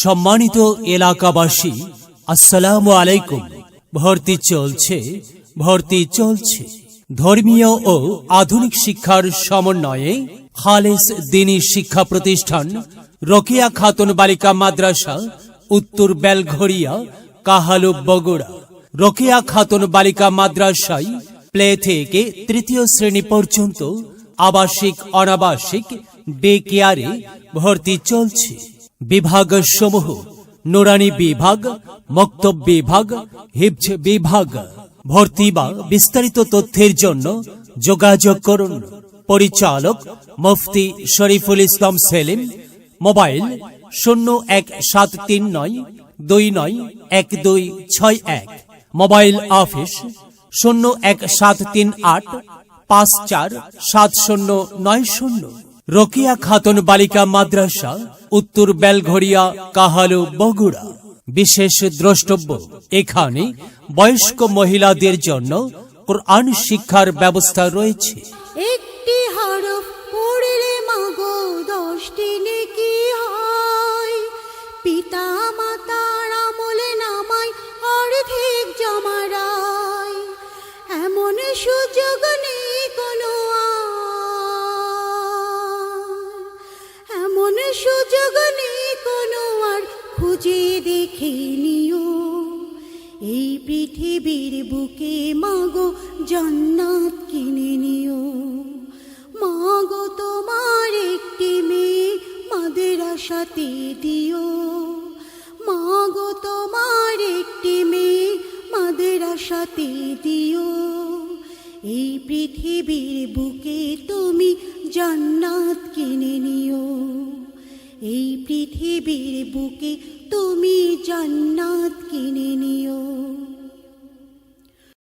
সম্মানিত এলাকাবাসী, আসসালামু আলাইকুম। ভর্তি চলছে ধর্মীয় ও আধুনিক শিক্ষার সমন্বয়ে খালেস দ্বীনী শিক্ষা প্রতিষ্ঠান রোকেয়া খাতুন বালিকা মাদ্রাসা, উত্তর বেলঘরিয়া, কাহালু, বগুড়া। রোকেয়া খাতুন বালিকা মাদ্রাসায় প্লে থেকে তৃতীয় শ্রেণী পর্যন্ত আবাসিক অনাবাসিক ডে কেয়ারে ভর্তি চলছে। বিভাগ সমূহ: নুরানি বিভাগ, মক্তব বিভাগ, হিফজ বিভাগ। ভর্তি বা বিস্তারিত তথ্যের জন্য যোগাযোগ করুন। পরিচালক Mufti Shariful Islam Selim. Mobile 017392911261। Mobile office 01738547090। Rokeya Khatun বালিকা মাদ্রাসা, উত্তর বেলঘরিয়া, কাহালু, বগুড়া। বিশেষ দ্রষ্টব্য: এখানে বয়স্ক মহিলাদের জন্য কোরআন শিক্ষার ব্যবস্থা রয়েছে। একটি হরফ পড়লে মাগো 10টি নেকি হয়, পিতা মাতার আমলে নামায় অর্ধেক জমারায়। এমন সুযোগ নেই কোনো আর খুঁজে দেখে নিও। এই পৃথিবীর বুকে মাগো জান্নাত কিনে নিও। মাগো তোমার একটি মেয়ে মাদ্রাসাতে দিও। মাগো তোমার একটি মেয়ে মাদ্রাসাতে দিও। এই পৃথিবীর বুকে তুমি জান্নাত কিনে নিও। এই পৃথিবীর বুকে তুমি জান্নাত কিনে নিও।